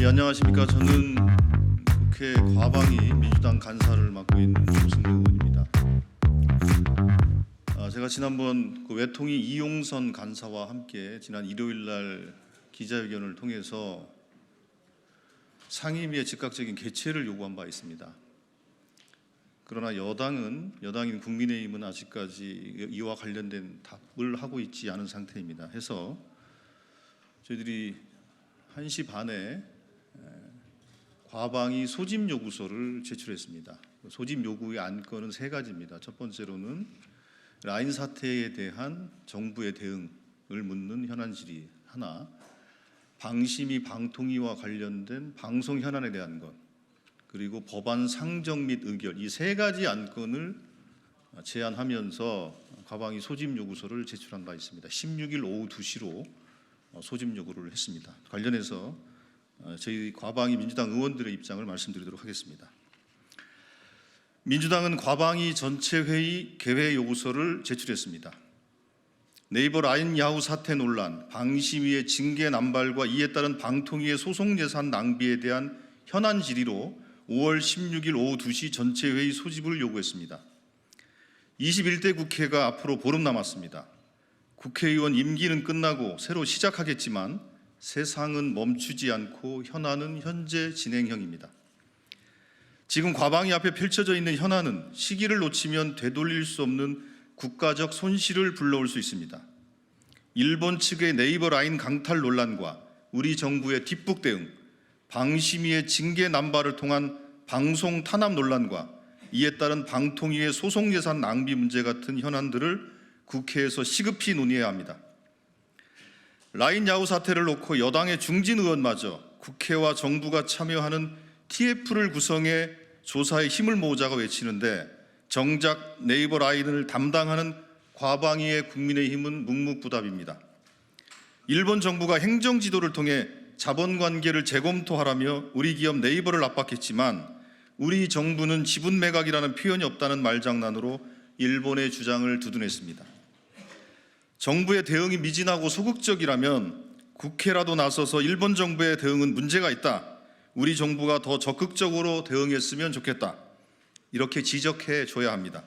예, 안녕하십니까. 저는 국회 과방위 민주당 간사를 맡고 있는 조승래 의원입니다. 제가 지난번 그 외통위 이용선 간사와 함께 지난 일요일 날 기자회견을 통해서 상임위의 즉각적인 개최를 요구한 바 있습니다. 그러나 여당인 국민의힘은 아직까지 이와 관련된 답을 하고 있지 않은 상태입니다. 해서 저희들이 1시 반에 과방위 소집 요구서를 제출했습니다. 소집 요구의 안건은 세 가지입니다. 첫 번째로는 라인 사태에 대한 정부의 대응을 묻는 현안 질의 하나, 방심위 방통위와 관련된 방송 현안에 대한 것, 그리고 법안 상정 및 의결, 이 세 가지 안건을 제안하면서 과방위 소집 요구서를 제출한 바 있습니다. 16일 오후 2시로 소집 요구를 했습니다. 관련해서 저희 과방위 민주당 의원들의 입장을 말씀드리도록 하겠습니다. 민주당은 과방위 전체 회의 개회 요구서를 제출했습니다. 네이버 라인 야후 사태 논란, 방심위의 징계 남발과 이에 따른 방통위의 소송 예산 낭비에 대한 현안 질의로 5월 16일 오후 2시 전체 회의 소집을 요구했습니다. 21대 국회가 앞으로 보름 남았습니다. 국회의원 임기는 끝나고 새로 시작하겠지만 세상은 멈추지 않고 현안은 현재 진행형입니다. 지금 과방위 앞에 펼쳐져 있는 현안은 시기를 놓치면 되돌릴 수 없는 국가적 손실을 불러올 수 있습니다. 일본 측의 네이버 라인 강탈 논란과 우리 정부의 뒷북 대응, 방심위의 징계 남발을 통한 방송 탄압 논란과 이에 따른 방통위의 소송 예산 낭비 문제 같은 현안들을 국회에서 시급히 논의해야 합니다. 라인 야후 사태를 놓고 여당의 중진 의원마저 국회와 정부가 참여하는 TF를 구성해 조사에 힘을 모으자고 외치는데 정작 네이버 라인을 담당하는 과방위의 국민의힘은 묵묵부답입니다. 일본 정부가 행정지도를 통해 자본관계를 재검토하라며 우리 기업 네이버를 압박했지만 우리 정부는 지분 매각이라는 표현이 없다는 말장난으로 일본의 주장을 두둔했습니다. 정부의 대응이 미진하고 소극적이라면 국회라도 나서서 일본 정부의 대응은 문제가 있다, 우리 정부가 더 적극적으로 대응했으면 좋겠다, 이렇게 지적해 줘야 합니다.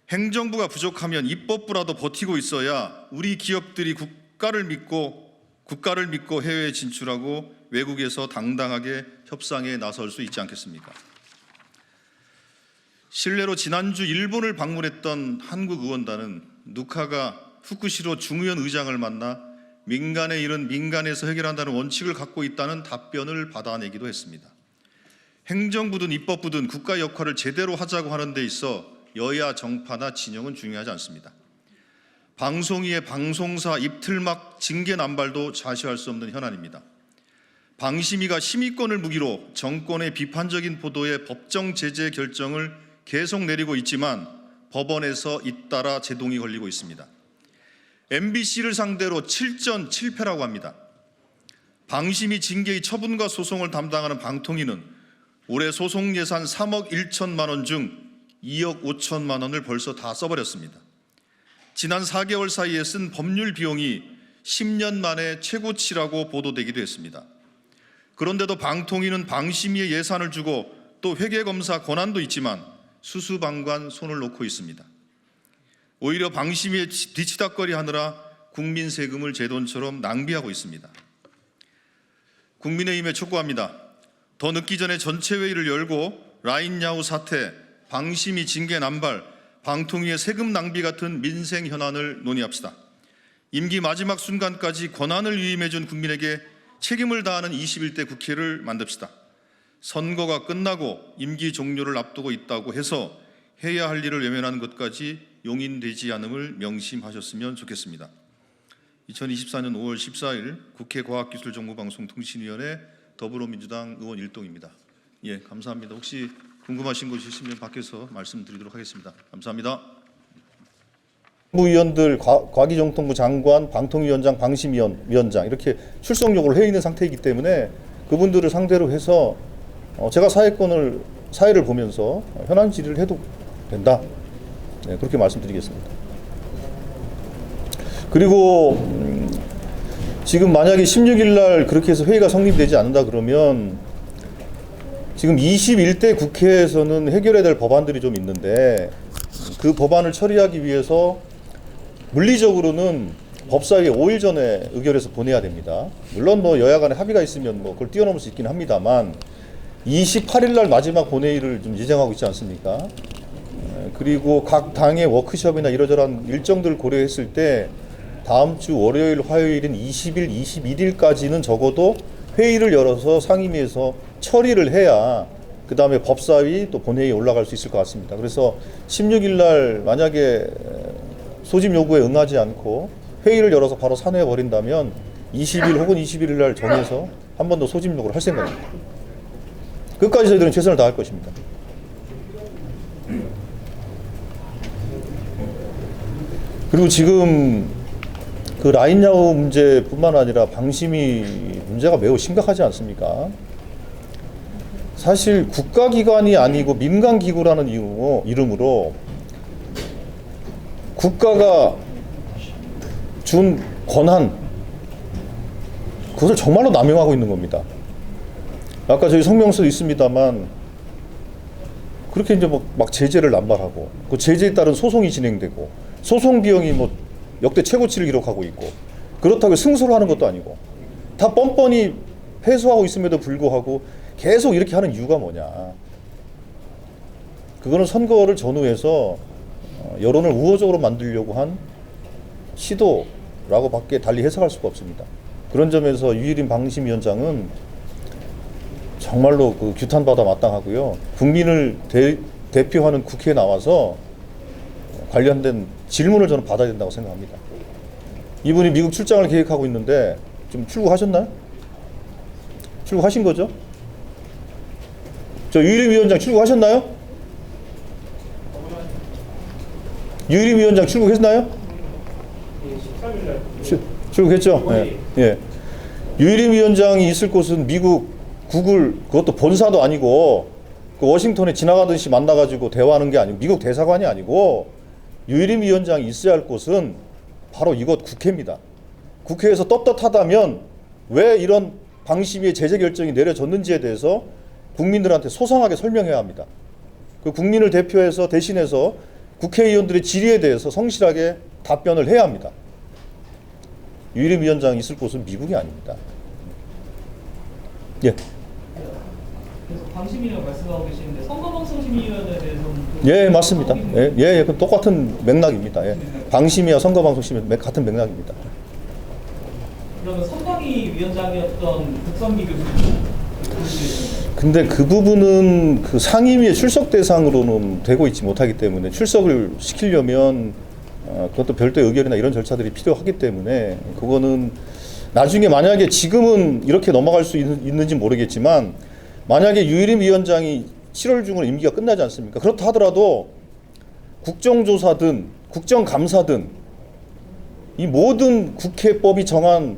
행정부가 부족하면 입법부라도 버티고 있어야 우리 기업들이 국가를 믿고 해외에 진출하고 외국에서 당당하게 협상에 나설 수 있지 않겠습니까? 실례로 지난주 일본을 방문했던 한국 의원단은 누카가 후쿠시로 중의원 의장을 만나 민간의 일은 민간에서 해결한다는 원칙을 갖고 있다는 답변을 받아내기도 했습니다. 행정부든 입법부든 국가 역할을 제대로 하자고 하는 데 있어 여야 정파나 진영은 중요하지 않습니다. 방송위의 방송사 입틀막 징계 남발도 좌시할 수 없는 현안입니다. 방심위가 심의권을 무기로 정권의 비판적인 보도에 법정 제재 결정을 계속 내리고 있지만 법원에서 잇따라 제동이 걸리고 있습니다. MBC를 상대로 7전 7패라고 합니다. 방심위 징계의 처분과 소송을 담당하는 방통위는 올해 소송 예산 3억 1천만 원 중 2억 5천만 원을 벌써 다 써버렸습니다. 지난 4개월 사이에 쓴 법률 비용이 10년 만에 최고치라고 보도되기도 했습니다. 그런데도 방통위는 방심위에 예산을 주고 또 회계검사 권한도 있지만 수수방관 손을 놓고 있습니다. 오히려 방심위에 뒤치다꺼리 하느라 국민 세금을 제 돈처럼 낭비하고 있습니다. 국민의힘에 촉구합니다. 더 늦기 전에 전체 회의를 열고 라인 야후 사태, 방심위 징계 남발, 방통위의 세금 낭비 같은 민생 현안을 논의합시다. 임기 마지막 순간까지 권한을 위임해준 국민에게 책임을 다하는 21대 국회를 만듭시다. 선거가 끝나고 임기 종료를 앞두고 있다고 해서 해야 할 일을 외면하는 것까지 용인되지 않음을 명심하셨으면 좋겠습니다. 2024년 5월 14일 국회 과학기술정보방송통신위원회 더불어민주당 의원 일동입니다. 예, 감사합니다. 혹시 궁금하신 것이 있으면 밖에서 말씀드리도록 하겠습니다. 감사합니다. 부위원들, 과기정통부 장관, 방통위원장, 방심위원장 이렇게 출석 요구를 해 있는 상태이기 때문에 그분들을 상대로 해서 제가 사회를 보면서 현안 질의를 해도 된다. 네, 그렇게 말씀드리겠습니다. 그리고 지금 만약에 16일 날 그렇게 해서 회의가 성립되지 않는다 그러면 지금 21대 국회에서는 해결해야 될 법안들이 좀 있는데 그 법안을 처리하기 위해서 물리적으로는 법사위에 5일 전에 의결해서 보내야 됩니다. 물론 뭐 여야 간에 합의가 있으면 뭐 그걸 뛰어넘을 수 있긴 합니다만 28일 날 마지막 본회의를 좀 예정하고 있지 않습니까? 그리고 각 당의 워크숍이나 이러저러한 일정들을 고려했을 때 다음 주 월요일, 화요일인 20일, 21일까지는 적어도 회의를 열어서 상임위에서 처리를 해야 그 다음에 법사위 또 본회의에 올라갈 수 있을 것 같습니다. 그래서 16일 날 만약에 소집 요구에 응하지 않고 회의를 열어서 바로 산회해 버린다면 20일 혹은 21일 날 정해서 한 번 더 소집 요구를 할 생각입니다. 끝까지 저희들은 최선을 다할 것입니다. 그리고 지금 그 라인 야후 문제뿐만 아니라 방심위 문제가 매우 심각하지 않습니까? 사실 국가기관이 아니고 민간기구라는 이름으로 국가가 준 권한, 그것을 정말로 남용하고 있는 겁니다. 아까 저희 성명서도 있습니다만 그렇게 이제 막 제재를 남발하고 그 제재에 따른 소송이 진행되고 소송 비용이 뭐 역대 최고치를 기록하고 있고 그렇다고 승소를 하는 것도 아니고 다 뻔뻔히 패소하고 있음에도 불구하고 계속 이렇게 하는 이유가 뭐냐. 그거는 선거를 전후해서 여론을 우호적으로 만들려고 한 시도라고 밖에 달리 해석할 수가 없습니다. 그런 점에서 유일인 방심위원장은 정말로 그 규탄받아 마땅하고요. 국민을 대표하는 국회에 나와서 관련된 질문을 저는 받아야 된다고 생각합니다. 이분이 미국 출장을 계획하고 있는데 좀 출국하셨나요? 출국하신 거죠? 저 유일임 위원장 출국하셨나요? 유일임 위원장 출국했나요? 출국했죠? 예. 예. 유일임 위원장이 있을 곳은 미국 구글, 그것도 본사도 아니고 그 워싱턴에 지나가듯이 만나가지고 대화하는 게 아니고 미국 대사관이 아니고 유일임 위원장이 있어야 할 곳은 바로 이곳 국회입니다. 국회에서 떳떳하다면 왜 이런 방심위의 제재 결정이 내려졌는지에 대해서 국민들한테 소상하게 설명해야 합니다. 그 국민을 대표해서 대신해서 국회의원들의 질의에 대해서 성실하게 답변을 해야 합니다. 유일임 위원장이 있을 곳은 미국이 아닙니다. 예. 그래서 방심이라고 말씀하고 계시는데 선거방송심의위원회에 대해서는 예, 맞습니다. 예, 그 똑같은 맥락입니다. 예. 방심위와 선거방송심의 같은 맥락입니다. 그러면 선관위 위원장이었던 국선기 교수님 근데 그 부분은 그 상임위의 출석 대상으로는 되고 있지 못하기 때문에 출석을 시키려면 그것도 별도의 의결이나 이런 절차들이 필요하기 때문에 그거는 나중에 만약에 지금은 이렇게 넘어갈 수 있는지 모르겠지만 만약에 유일임 위원장이 7월 중으로 임기가 끝나지 않습니까? 그렇다 하더라도 국정조사든 국정감사든 이 모든 국회법이 정한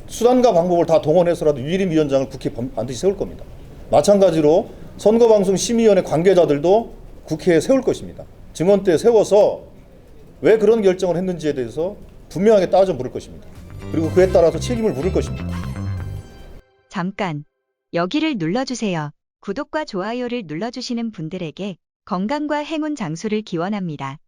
수단과 방법을 다 동원해서라도 유일임 위원장을 국회에 반드시 세울 겁니다. 마찬가지로 선거방송심의위원회 관계자들도 국회에 세울 것입니다. 증언대에 세워서 왜 그런 결정을 했는지에 대해서 분명하게 따져 물을 것입니다. 그리고 그에 따라서 책임을 물을 것입니다. 잠깐 여기를 눌러주세요. 구독과 좋아요를 눌러주시는 분들에게 건강과 행운 장수를 기원합니다.